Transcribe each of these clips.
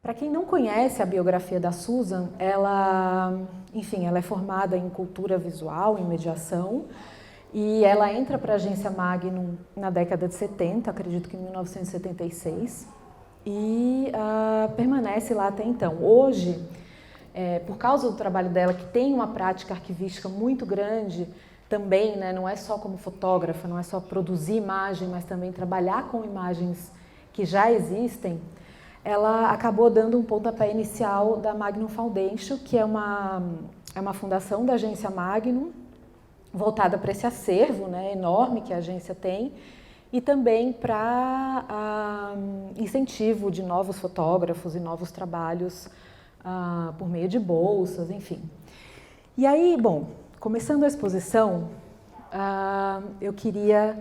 Para quem não conhece a biografia da Susan, enfim, ela é formada em cultura visual, em mediação, e ela entra para a agência Magnum na década de 70, acredito que em 1976, e permanece lá até então. Hoje, por causa do trabalho dela, que tem uma prática arquivística muito grande, também, né, não é só como fotógrafa, não é só produzir imagem, mas também trabalhar com imagens que já existem, ela acabou dando um pontapé inicial da Magnum Foundation, que é uma fundação da agência Magnum, voltada para esse acervo, né, enorme que a agência tem, e também para incentivo de novos fotógrafos e novos trabalhos por meio de bolsas, enfim. E aí, bom, começando a exposição, eu queria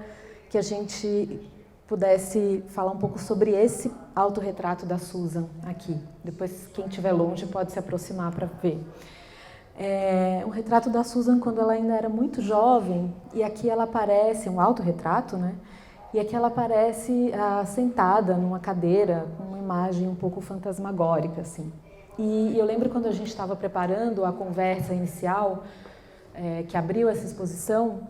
que a gente pudesse falar um pouco sobre esse autorretrato da Susan aqui. Depois, quem estiver longe pode se aproximar para ver. Um retrato da Susan quando ela ainda era muito jovem, e aqui ela aparece, um autorretrato, né? E aqui ela aparece sentada numa cadeira, com uma imagem um pouco fantasmagórica, assim. E eu lembro quando a gente estava preparando a conversa inicial, que abriu essa exposição,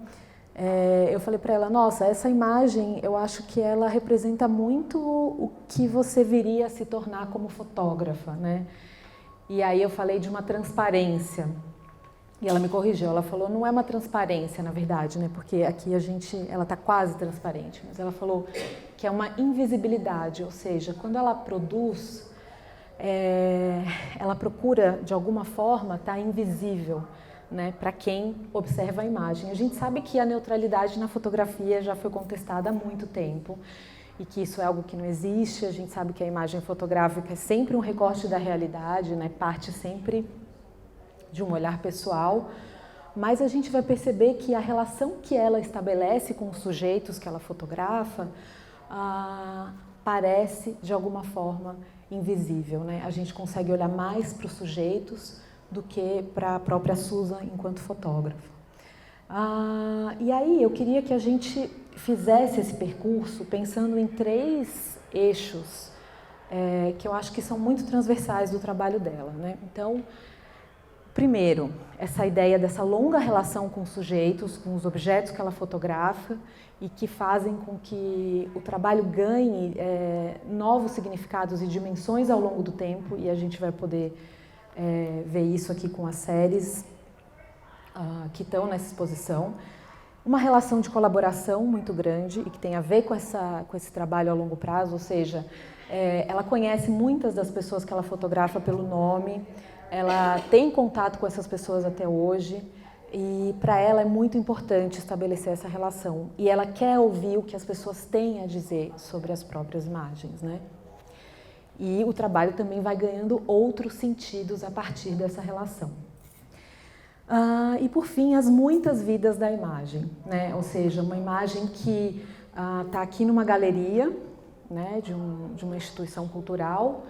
eu falei para ela, nossa, essa imagem, eu acho que ela representa muito o que você viria a se tornar como fotógrafa, né? E aí eu falei de uma transparência, e ela me corrigiu, ela falou, não é uma transparência, na verdade, né? Porque aqui ela está quase transparente, mas ela falou que é uma invisibilidade, ou seja, quando ela produz, ela procura, de alguma forma, estar invisível, né, para quem observa a imagem. A gente sabe que a neutralidade na fotografia já foi contestada há muito tempo e que isso é algo que não existe. A gente sabe que a imagem fotográfica é sempre um recorte da realidade, né, parte sempre de um olhar pessoal, mas a gente vai perceber que a relação que ela estabelece com os sujeitos que ela fotografa parece, de alguma forma, invisível, né? A gente consegue olhar mais para os sujeitos do que para a própria Susan enquanto fotógrafa. E aí eu queria que a gente fizesse esse percurso pensando em 3 eixos que eu acho que são muito transversais do trabalho dela, né? Então, primeiro, essa ideia dessa longa relação com os sujeitos, com os objetos que ela fotografa e que fazem com que o trabalho ganhe novos significados e dimensões ao longo do tempo, e a gente vai poder ver isso aqui com as séries que estão nessa exposição. Uma relação de colaboração muito grande e que tem a ver com esse trabalho a longo prazo, ou seja, ela conhece muitas das pessoas que ela fotografa pelo nome, ela tem contato com essas pessoas até hoje e para ela é muito importante estabelecer essa relação e ela quer ouvir o que as pessoas têm a dizer sobre as próprias imagens, né? E o trabalho também vai ganhando outros sentidos a partir dessa relação. E por fim, as muitas vidas da imagem, né? Ou seja, uma imagem que está aqui numa galeria, né, de uma instituição cultural,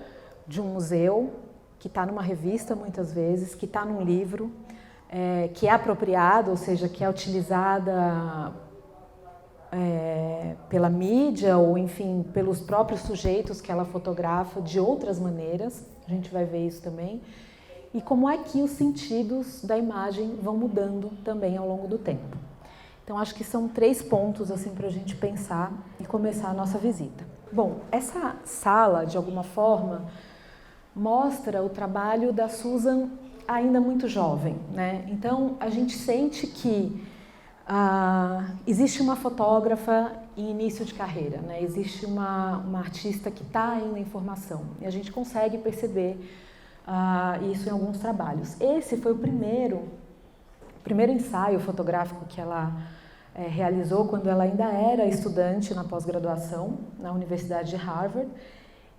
de um museu, que está numa revista muitas vezes, que está num livro, que é apropriado, ou seja, que é utilizada pela mídia ou, enfim, pelos próprios sujeitos que ela fotografa de outras maneiras, a gente vai ver isso também, e como é que os sentidos da imagem vão mudando também ao longo do tempo. Então, acho que são 3 pontos assim, para a gente pensar e começar a nossa visita. Bom, essa sala, de alguma forma, mostra o trabalho da Susan ainda muito jovem, né? Então, a gente sente que existe uma fotógrafa em início de carreira, né? Existe uma artista que está ainda em formação e a gente consegue perceber isso em alguns trabalhos. Esse foi o primeiro ensaio fotográfico que ela realizou quando ela ainda era estudante na pós-graduação na Universidade de Harvard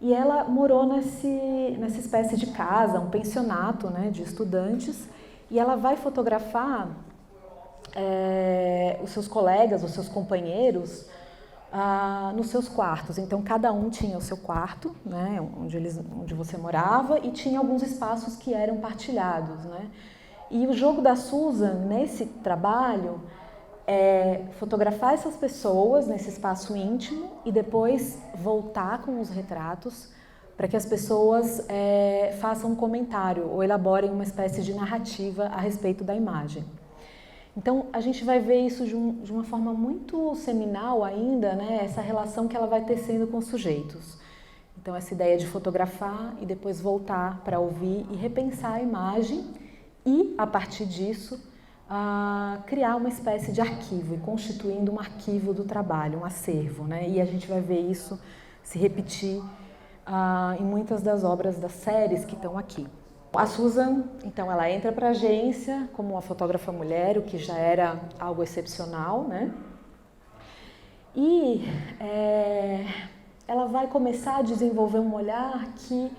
e ela morou nessa espécie de casa, um pensionato, né, de estudantes, e ela vai fotografar os seus colegas, os seus companheiros, nos seus quartos. Então, cada um tinha o seu quarto, né, onde você morava, e tinha alguns espaços que eram partilhados, né? E o jogo da Susan, nesse trabalho, é fotografar essas pessoas nesse espaço íntimo e depois voltar com os retratos para que as pessoas façam um comentário ou elaborem uma espécie de narrativa a respeito da imagem. Então, a gente vai ver isso de uma forma muito seminal ainda, né? Essa relação que ela vai tecendo com os sujeitos. Então, essa ideia de fotografar e depois voltar para ouvir e repensar a imagem e, a partir disso, criar uma espécie de arquivo e constituindo um arquivo do trabalho, um acervo, né? E a gente vai ver isso se repetir em muitas das obras das séries que estão aqui. A Susan, então, ela entra para a agência como uma fotógrafa mulher, o que já era algo excepcional, né? E ela vai começar a desenvolver um olhar que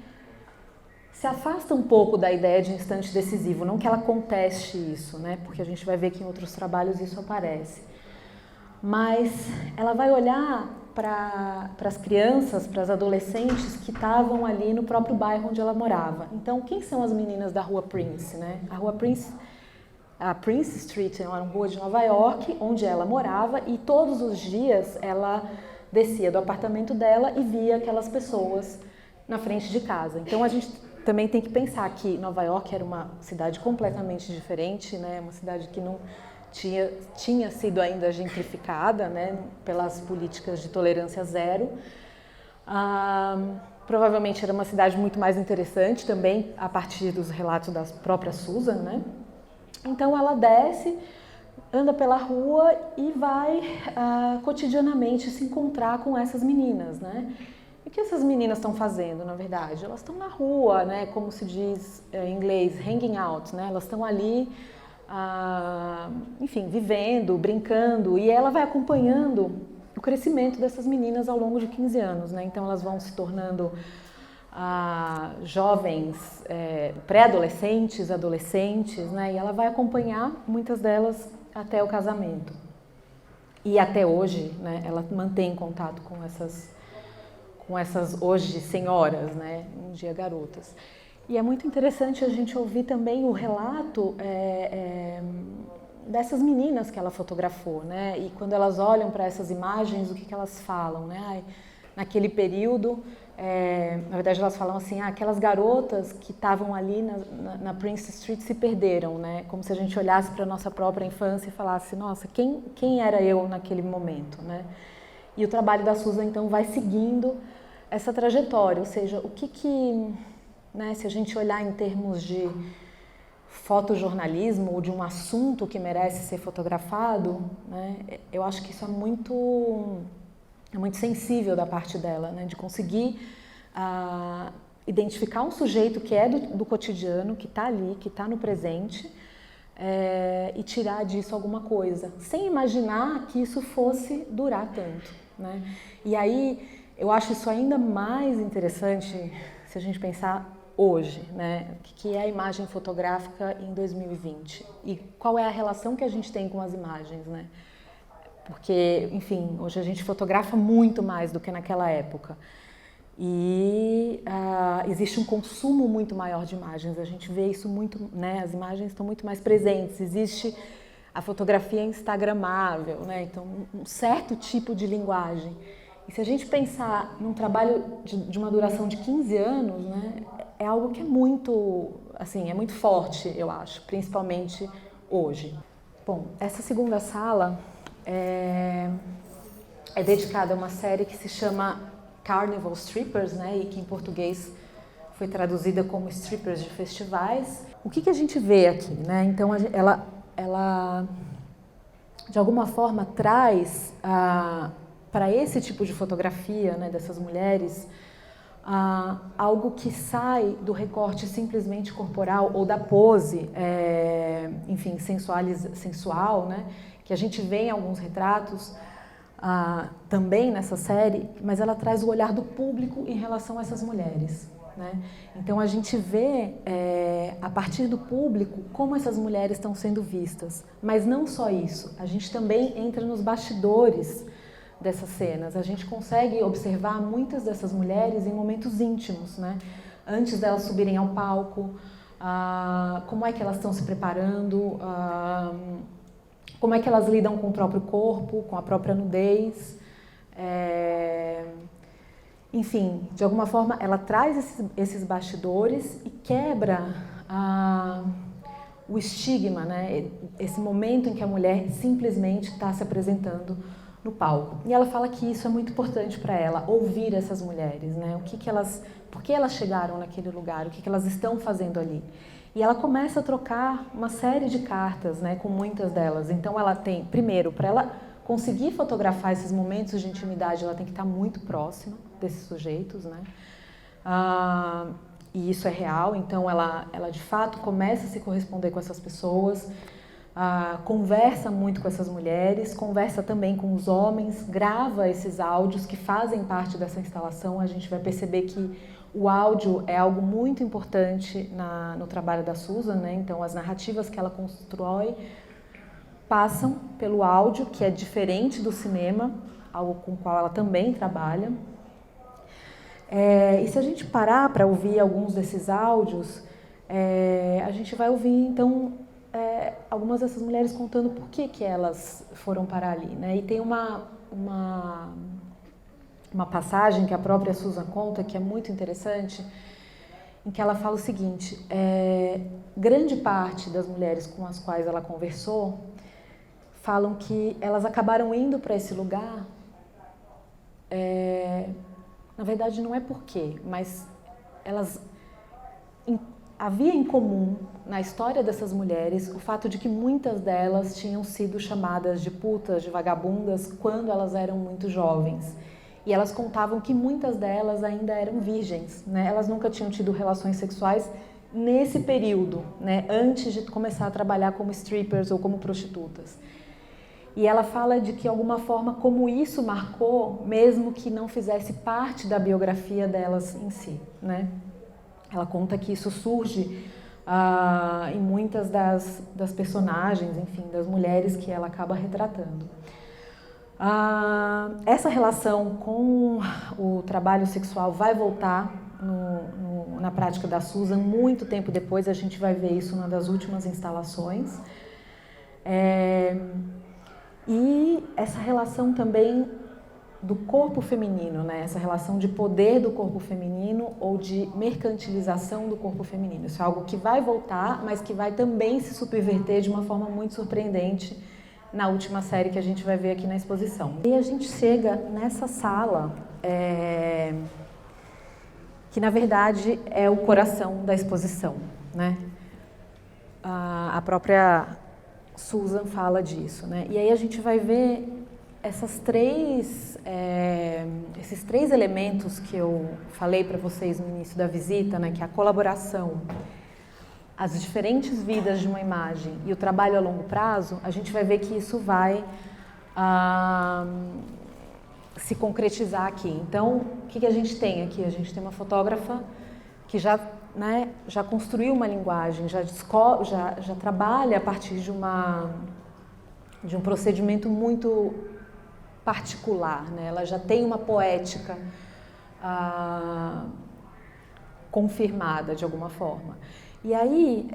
se afasta um pouco da ideia de instante decisivo, não que ela conteste isso, né? Porque a gente vai ver que em outros trabalhos isso aparece. Mas ela vai olhar para as crianças, para as adolescentes que estavam ali no próprio bairro onde ela morava. Então, quem são as meninas da Rua Prince, né? A Prince Street é uma rua de Nova York, onde ela morava, e todos os dias ela descia do apartamento dela e via aquelas pessoas na frente de casa. Então, a gente também tem que pensar que Nova York era uma cidade completamente diferente, né? Uma cidade que não tinha sido ainda gentrificada, né, pelas políticas de tolerância zero. Provavelmente era uma cidade muito mais interessante também, a partir dos relatos da própria Susan, né? Então ela desce, anda pela rua e vai cotidianamente se encontrar com essas meninas, né? E o que essas meninas estão fazendo, na verdade? Elas estão na rua, né, como se diz em inglês, hanging out, né? Elas estão ali, enfim, vivendo, brincando, e ela vai acompanhando o crescimento dessas meninas ao longo de 15 anos, né? Então elas vão se tornando jovens, pré-adolescentes, adolescentes, né? E ela vai acompanhar muitas delas até o casamento. E até hoje, né, ela mantém contato com essas hoje senhoras, né, um dia garotas. E é muito interessante a gente ouvir também o relato dessas meninas que ela fotografou, né? E quando elas olham para essas imagens, o que elas falam, né? Naquele período, na verdade elas falam assim, aquelas garotas que estavam ali na Prince Street se perderam, né? Como se a gente olhasse para a nossa própria infância e falasse, nossa, quem era eu naquele momento, né? E o trabalho da Susan, então, vai seguindo essa trajetória, ou seja, né, se a gente olhar em termos de fotojornalismo ou de um assunto que merece ser fotografado, né, eu acho que isso é muito sensível da parte dela, né, de conseguir identificar um sujeito que é do cotidiano, que está ali, que está no presente, e tirar disso alguma coisa, sem imaginar que isso fosse durar tanto, né? E aí eu acho isso ainda mais interessante se a gente pensar hoje, né? O que é a imagem fotográfica em 2020 e qual é a relação que a gente tem com as imagens, né? Porque, enfim, hoje a gente fotografa muito mais do que naquela época e existe um consumo muito maior de imagens, a gente vê isso muito, né? As imagens estão muito mais presentes, existe a fotografia instagramável, né? Então, um certo tipo de linguagem. E se a gente pensar num trabalho de uma duração de 15 anos, né, é algo que é muito forte, eu acho, principalmente hoje. Bom, essa segunda sala é dedicada a uma série que se chama Carnival Strippers, né, e que em português foi traduzida como Strippers de Festivais. O que a gente vê aqui, né? Então, ela de alguma forma traz para esse tipo de fotografia, né, dessas mulheres, algo que sai do recorte simplesmente corporal ou da pose, enfim, sensual, né, que a gente vê em alguns retratos também nessa série, mas ela traz o olhar do público em relação a essas mulheres, né? Então a gente vê a partir do público como essas mulheres estão sendo vistas, mas não só isso, a gente também entra nos bastidores dessas cenas, a gente consegue observar muitas dessas mulheres em momentos íntimos, né? Antes delas subirem ao palco, como é que elas estão se preparando, como é que elas lidam com o próprio corpo, com a própria nudez. enfim, de alguma forma ela traz esses bastidores e quebra o estigma, né? Esse momento em que a mulher simplesmente está se apresentando no palco. E ela fala que isso é muito importante para ela, ouvir essas mulheres, né? Por que elas chegaram naquele lugar, o que elas estão fazendo ali. E ela começa a trocar uma série de cartas, né, com muitas delas. Então ela tem, primeiro, para ela conseguir fotografar esses momentos de intimidade, ela tem que estar muito próxima desses sujeitos, né? E isso é real, então ela de fato começa a se corresponder com essas pessoas, conversa muito com essas mulheres, conversa também com os homens, grava esses áudios que fazem parte dessa instalação. A gente vai perceber que o áudio é algo muito importante no trabalho da Susan, né? Então as narrativas que ela constrói passam pelo áudio, que é diferente do cinema, algo com o qual ela também trabalha. E se a gente parar para ouvir alguns desses áudios, a gente vai ouvir, então, algumas dessas mulheres contando por que elas foram parar ali, né? E tem uma passagem que a própria Susan conta, que é muito interessante, em que ela fala o seguinte: grande parte das mulheres com as quais ela conversou falam que elas acabaram indo para esse lugar, na verdade não é porquê, mas havia em comum na história dessas mulheres o fato de que muitas delas tinham sido chamadas de putas, de vagabundas, quando elas eram muito jovens. E elas contavam que muitas delas ainda eram virgens, né? Elas nunca tinham tido relações sexuais nesse período, né? Antes de começar a trabalhar como strippers ou como prostitutas. E ela fala de que, de alguma forma, como isso marcou, mesmo que não fizesse parte da biografia delas em si, né? Ela conta que isso surge em muitas das personagens, enfim, das mulheres que ela acaba retratando. Essa relação com o trabalho sexual vai voltar na prática da Susan muito tempo depois. A gente vai ver isso numa das últimas instalações. E essa relação também do corpo feminino, né? Essa relação de poder do corpo feminino ou de mercantilização do corpo feminino. Isso é algo que vai voltar, mas que vai também se subverter de uma forma muito surpreendente na última série que a gente vai ver aqui na exposição. E a gente chega nessa sala, que na verdade é o coração da exposição, né? A própria Susan fala disso, né? E aí a gente vai ver esses três elementos que eu falei para vocês no início da visita, né? Que é a colaboração, as diferentes vidas de uma imagem e o trabalho a longo prazo. A gente vai ver que isso vai se concretizar aqui. Então, o que a gente tem aqui? A gente tem uma fotógrafa que já construiu uma linguagem, já trabalha a partir de um procedimento muito particular, né? Ela já tem uma poética confirmada de alguma forma. E aí,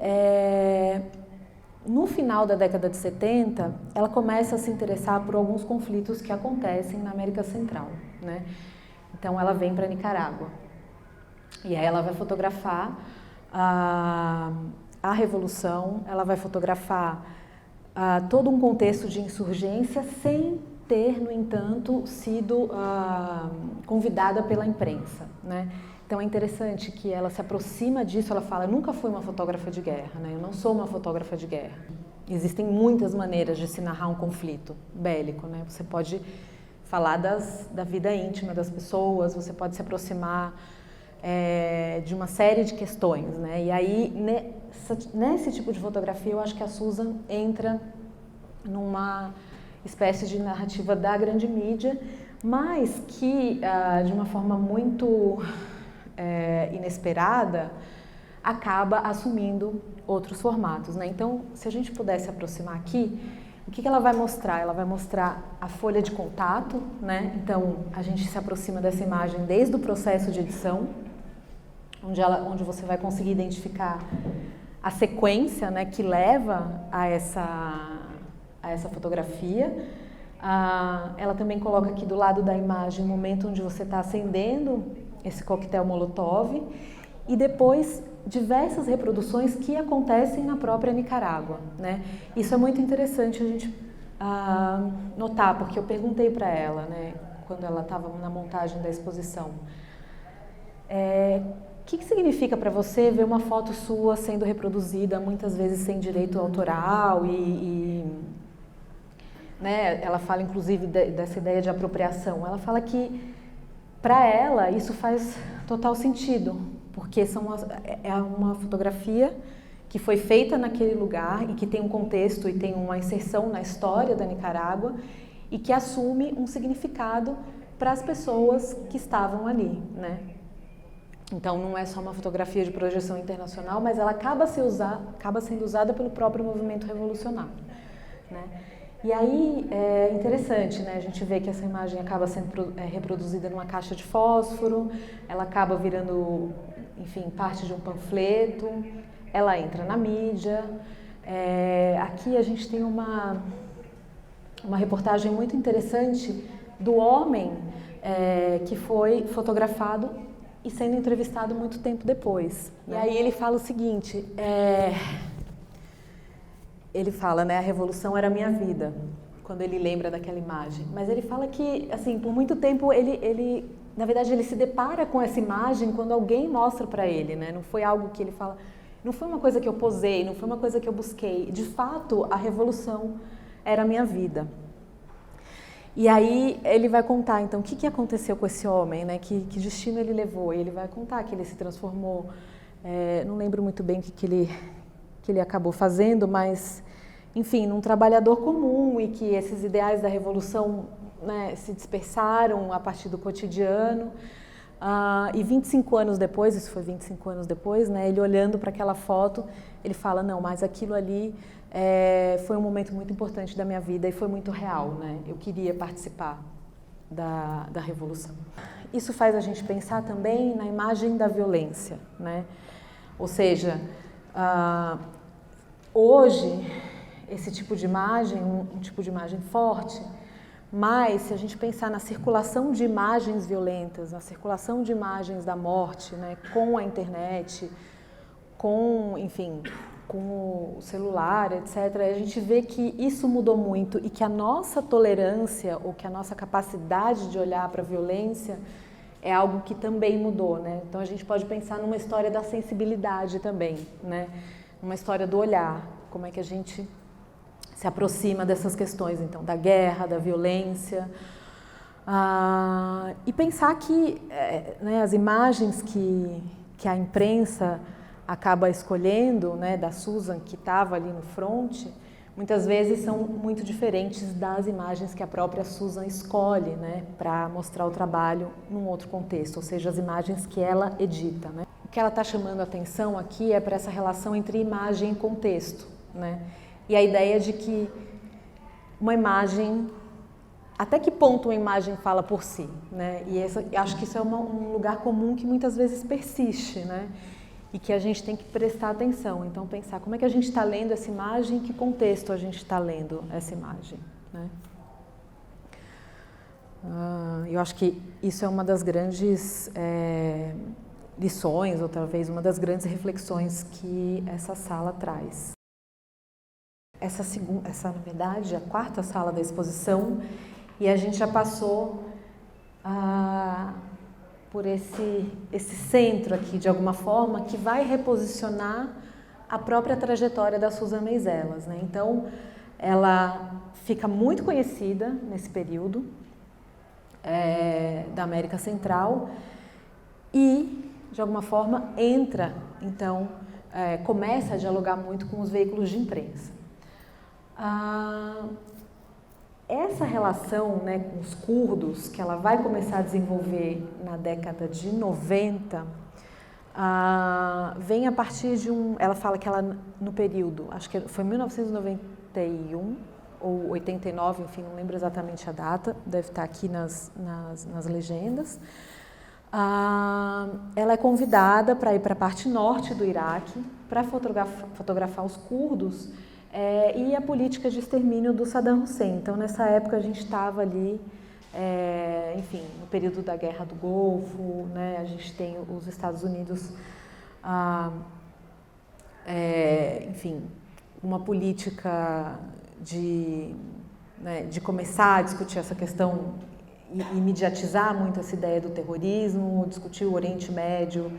no final da década de 70, ela começa a se interessar por alguns conflitos que acontecem na América Central, né? Então ela vem para Nicarágua. E aí ela vai fotografar a Revolução, ela vai fotografar todo um contexto de insurgência sem ter, no entanto, sido convidada pela imprensa, né? Então é interessante que ela se aproxima disso. Ela fala: eu nunca fui uma fotógrafa de guerra, né? Eu não sou uma fotógrafa de guerra. Existem muitas maneiras de se narrar um conflito bélico, né? Você pode falar da vida íntima das pessoas, você pode se aproximar de uma série de questões, né? E aí, nesse tipo de fotografia, eu acho que a Susan entra numa espécie de narrativa da grande mídia, mas que, de uma forma muito inesperada, acaba assumindo outros formatos, né? Então, se a gente pudesse aproximar aqui, o que ela vai mostrar? Ela vai mostrar a folha de contato, né? Então, a gente se aproxima dessa imagem desde o processo de edição, onde você vai conseguir identificar a sequência, né, que leva a essa fotografia. Ela também coloca aqui do lado da imagem o momento onde você está acendendo esse coquetel Molotov e depois diversas reproduções que acontecem na própria Nicarágua, né? Isso é muito interessante a gente notar, porque eu perguntei para ela, né, quando ela estava na montagem da exposição, o que significa para você ver uma foto sua sendo reproduzida, muitas vezes sem direito autoral né, ela fala inclusive dessa ideia de apropriação. Ela fala que para ela isso faz total sentido, porque é uma fotografia que foi feita naquele lugar e que tem um contexto e tem uma inserção na história da Nicarágua e que assume um significado para as pessoas que estavam ali, né? Então não é só uma fotografia de projeção internacional, mas ela acaba sendo usada pelo próprio movimento revolucionário, né? E aí é interessante, né? A gente vê que essa imagem acaba sendo reproduzida numa caixa de fósforo, ela acaba virando, enfim, parte de um panfleto, ela entra na mídia. Aqui a gente tem uma reportagem muito interessante do homem que foi fotografado e sendo entrevistado muito tempo depois. E aí ele fala o seguinte, ele fala, né, a revolução era a minha vida, quando ele lembra daquela imagem. Mas ele fala que, assim, por muito tempo na verdade, ele se depara com essa imagem quando alguém mostra para ele, né? Não foi algo que ele fala, não foi uma coisa que eu posei, não foi uma coisa que eu busquei. De fato, a revolução era a minha vida. E aí ele vai contar, então, o que aconteceu com esse homem, né? Que destino ele levou? E ele vai contar que ele se transformou, não lembro muito bem o que ele acabou fazendo, mas, enfim, num trabalhador comum e que esses ideais da revolução, né, se dispersaram a partir do cotidiano. E 25 anos depois, isso foi 25 anos depois, né, ele olhando para aquela foto, ele fala, não, mas aquilo ali foi um momento muito importante da minha vida e foi muito real, né? Eu queria participar da revolução. Isso faz a gente pensar também na imagem da violência, né? Ou seja, hoje, esse tipo de imagem, um tipo de imagem forte, mas se a gente pensar na circulação de imagens violentas, na circulação de imagens da morte, né, com a internet, com, enfim, com o celular, etc., a gente vê que isso mudou muito e que a nossa tolerância ou que a nossa capacidade de olhar para a violência é algo que também mudou, né? Então a gente pode pensar numa história da sensibilidade também, né? Uma história do olhar, como é que a gente se aproxima dessas questões, então, da guerra, da violência, e pensar que né, as imagens que a imprensa acaba escolhendo, né, da Susan, que estava ali no front, muitas vezes são muito diferentes das imagens que a própria Susan escolhe, né, para mostrar o trabalho num outro contexto, ou seja, as imagens que ela edita, né. O que ela está chamando a atenção aqui é para essa relação entre imagem e contexto, né, e a ideia de que uma imagem, até que ponto uma imagem fala por si, né, e acho que isso é um lugar comum que muitas vezes persiste, né, e que a gente tem que prestar atenção. Então, pensar como é que a gente está lendo essa imagem, em que contexto a gente está lendo essa imagem, né? Eu acho que isso é uma das grandes lições, ou talvez uma das grandes reflexões que essa sala traz. Essa, na verdade, é a quarta sala da exposição, e a gente já passou por esse centro aqui, de alguma forma, que vai reposicionar a própria trajetória da Susan Meiselas, né? Então, ela fica muito conhecida nesse período da América Central e, de alguma forma, entra, então, começa a dialogar muito com os veículos de imprensa. Essa relação, né, com os curdos, que ela vai começar a desenvolver na década de 90, vem a partir de ela fala que ela, no período, acho que foi 1991 ou 89, enfim, não lembro exatamente a data, deve estar aqui nas legendas. Ela é convidada para ir para a parte norte do Iraque para fotografar os curdos e a política de extermínio do Saddam Hussein. Então, nessa época, a gente estava ali, enfim, no período da Guerra do Golfo, né? A gente tem os Estados Unidos, enfim, uma política de começar a discutir essa questão e mediatizar muito essa ideia do terrorismo, discutir o Oriente Médio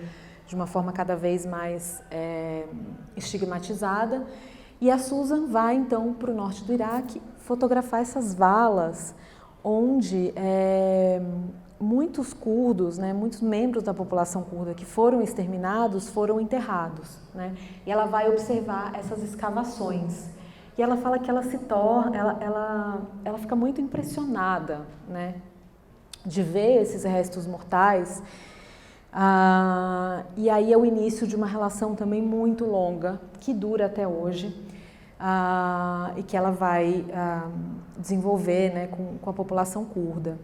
de uma forma cada vez mais estigmatizada. E a Susan vai, então, para o norte do Iraque fotografar essas valas onde muitos curdos, né, muitos membros da população curda que foram exterminados foram enterrados, né? E ela vai observar essas escavações. E ela fala que ela se torna, ela fica muito impressionada, né, de ver esses restos mortais. E aí é o início de uma relação também muito longa, que dura até hoje, e que ela vai desenvolver, né, com a população curda.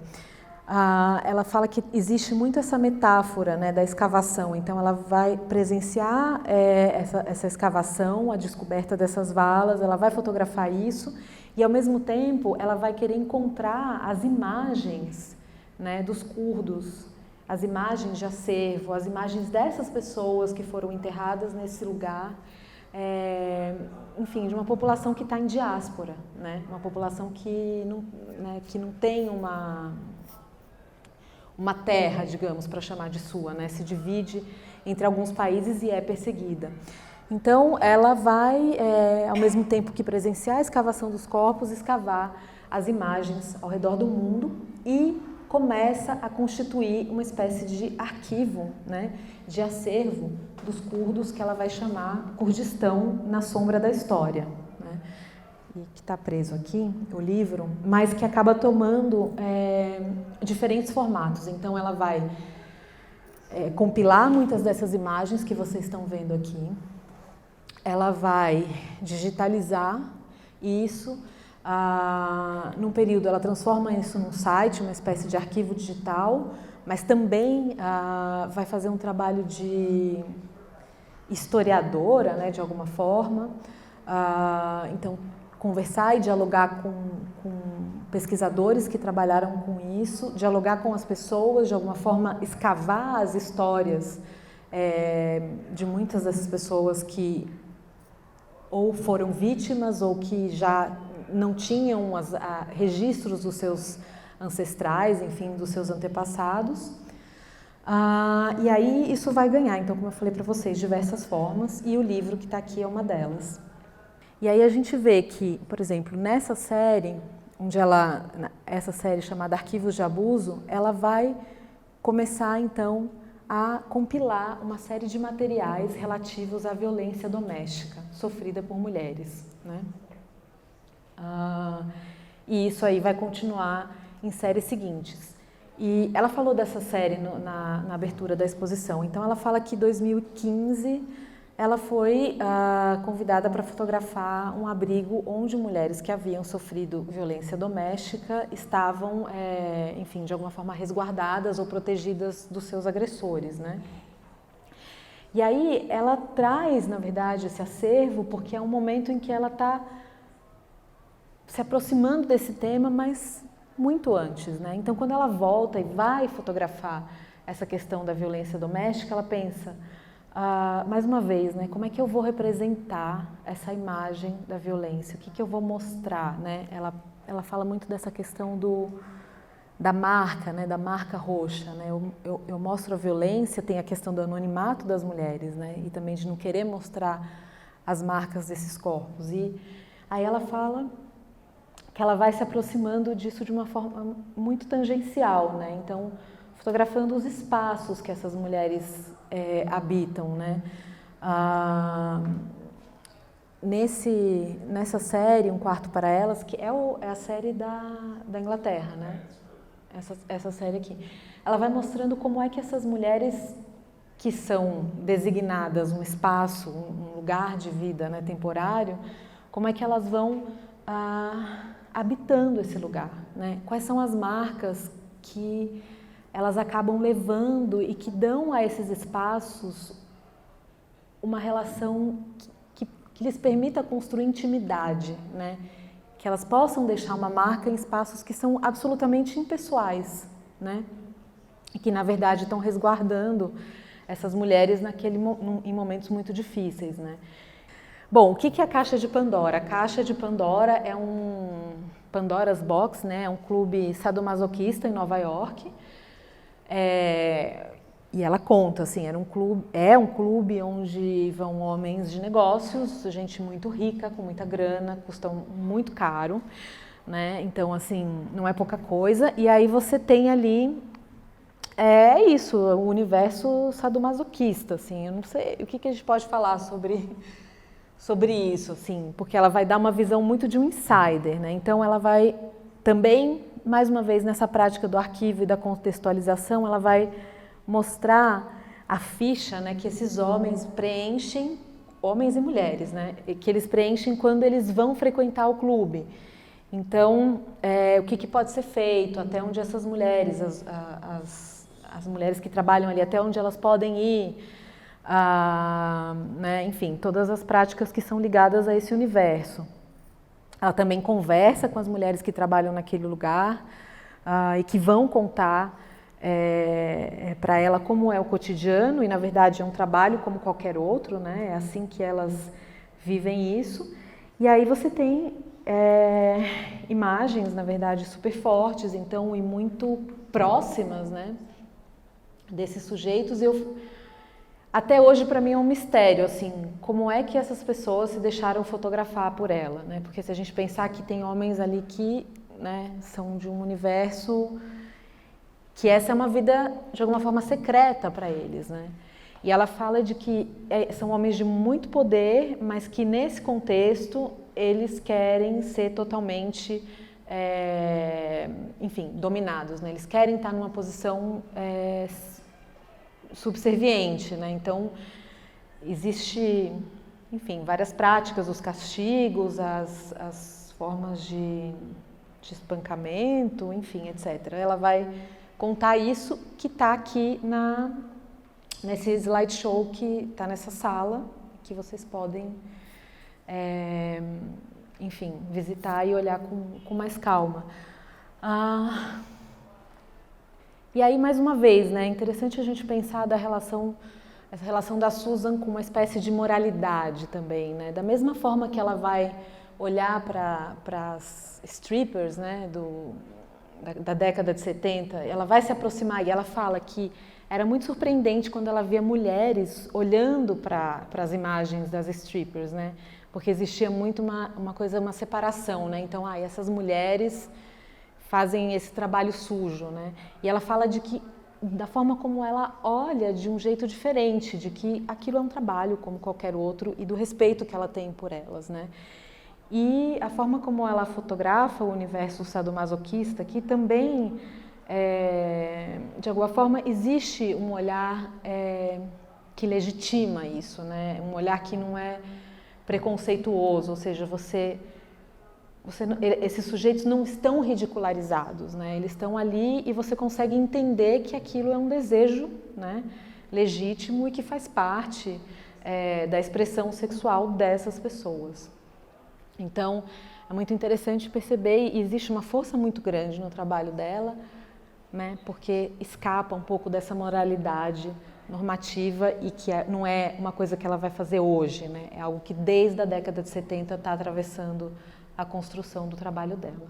Ela fala que existe muito essa metáfora, né, da escavação, então ela vai presenciar essa escavação, a descoberta dessas valas, ela vai fotografar isso e ao mesmo tempo ela vai querer encontrar as imagens, né, dos curdos, as imagens de acervo, as imagens dessas pessoas que foram enterradas nesse lugar, enfim, de uma população que está em diáspora, né, uma população que não tem uma terra, digamos, para chamar de sua, né? Se divide entre alguns países e é perseguida. Então, ela vai, ao mesmo tempo que presenciar a escavação dos corpos, escavar as imagens ao redor do mundo e começa a constituir uma espécie de arquivo, né, de acervo dos curdos que ela vai chamar Kurdistão na sombra da história, né? E que está preso aqui, o livro, mas que acaba tomando diferentes formatos. Então, ela vai compilar muitas dessas imagens que vocês estão vendo aqui, ela vai digitalizar isso, num período ela transforma isso num site, uma espécie de arquivo digital, mas também vai fazer um trabalho de historiadora, né, de alguma forma, então conversar e dialogar com pesquisadores que trabalharam com isso, dialogar com as pessoas, de alguma forma escavar as histórias de muitas dessas pessoas que ou foram vítimas ou que já não tinham registros dos seus ancestrais, enfim, dos seus antepassados. E aí isso vai ganhar, então, como eu falei para vocês, diversas formas, e o livro que está aqui é uma delas. E aí a gente vê que, por exemplo, nessa série, essa série chamada Arquivos de Abuso, ela vai começar, então, a compilar uma série de materiais relativos à violência doméstica sofrida por mulheres, né? E isso aí vai continuar em séries seguintes. E ela falou dessa série na abertura da exposição. Então, ela fala que em 2015 ela foi convidada para fotografar um abrigo onde mulheres que haviam sofrido violência doméstica estavam, enfim, de alguma forma resguardadas ou protegidas dos seus agressores, né? E aí ela traz, na verdade, esse acervo porque é um momento em que ela está se aproximando desse tema, mas muito antes, né? Então, quando ela volta e vai fotografar essa questão da violência doméstica, ela pensa, mais uma vez, né? Como é que eu vou representar essa imagem da violência? O que eu vou mostrar, né? Ela fala muito dessa questão da marca, né? Da marca roxa, né? Eu mostro a violência, tem a questão do anonimato das mulheres, né? E também de não querer mostrar as marcas desses corpos. E aí ela fala que ela vai se aproximando disso de uma forma muito tangencial, né? Então, fotografando os espaços que essas mulheres habitam, né? Nessa série, Um Quarto para Elas, que é a série da Inglaterra, né? Essa série aqui. Ela vai mostrando como é que essas mulheres que são designadas um espaço, um lugar de vida, né, temporário, como é que elas vão habitando esse lugar, né? Quais são as marcas que elas acabam levando e que dão a esses espaços uma relação que lhes permita construir intimidade, né? Que elas possam deixar uma marca em espaços que são absolutamente impessoais, né? E que, na verdade, estão resguardando essas mulheres em momentos muito difíceis, né? Bom, o que é a Caixa de Pandora? A Caixa de Pandora é Pandora's Box, né? É um clube sadomasoquista em Nova York. E ela conta, assim, é um clube onde vão homens de negócios, gente muito rica, com muita grana, custam muito caro, né? Então, assim, não é pouca coisa. E aí você tem ali, isso, o universo sadomasoquista, assim. Eu não sei o que a gente pode falar sobre isso, assim, porque ela vai dar uma visão muito de um insider, né? Então, ela vai também, mais uma vez, nessa prática do arquivo e da contextualização, ela vai mostrar a ficha, né, que esses homens preenchem, homens e mulheres, né, que eles preenchem quando eles vão frequentar o clube. Então, o que pode ser feito, até onde essas mulheres, as mulheres que trabalham ali, até onde elas podem ir, né, enfim, todas as práticas que são ligadas a esse universo. Ela também conversa com as mulheres que trabalham naquele lugar e que vão contar para ela como é o cotidiano, e na verdade é um trabalho como qualquer outro, né? É assim que elas vivem isso. E aí você tem imagens, na verdade, super fortes, então, e muito próximas, né, desses sujeitos. Até hoje, para mim, é um mistério, assim, como é que essas pessoas se deixaram fotografar por ela, né? Porque se a gente pensar que tem homens ali que, né, são de um universo que essa é uma vida, de alguma forma, secreta para eles, né? E ela fala de que são homens de muito poder, mas que nesse contexto eles querem ser totalmente, enfim, dominados, né? Eles querem estar numa posição subserviente, né? Então, existe, enfim, várias práticas, os castigos, as formas de espancamento, enfim, etc. Ela vai contar isso que está aqui nesse slideshow que está nessa sala, que vocês podem, enfim, visitar e olhar com mais calma. E aí, mais uma vez, né, é interessante a gente pensar essa relação da Susan com uma espécie de moralidade também, né? Da mesma forma que ela vai olhar para as strippers, né, da década de 70, ela vai se aproximar e ela fala que era muito surpreendente quando ela via mulheres olhando para as imagens das strippers, né? Porque existia muito uma separação, né? Então, essas mulheres fazem esse trabalho sujo, né? E ela fala da forma como ela olha de um jeito diferente, de que aquilo é um trabalho como qualquer outro e do respeito que ela tem por elas, né? E a forma como ela fotografa o universo sadomasoquista, que também, de alguma forma, existe um olhar que legitima isso, né? Um olhar que não é preconceituoso, ou seja, esses sujeitos não estão ridicularizados, né? Eles estão ali e você consegue entender que aquilo é um desejo, né, legítimo e que faz parte da expressão sexual dessas pessoas. Então, é muito interessante perceber, e existe uma força muito grande no trabalho dela, né, porque escapa um pouco dessa moralidade normativa e que não é uma coisa que ela vai fazer hoje, né, é algo que desde a década de 70 está atravessando a construção do trabalho dela.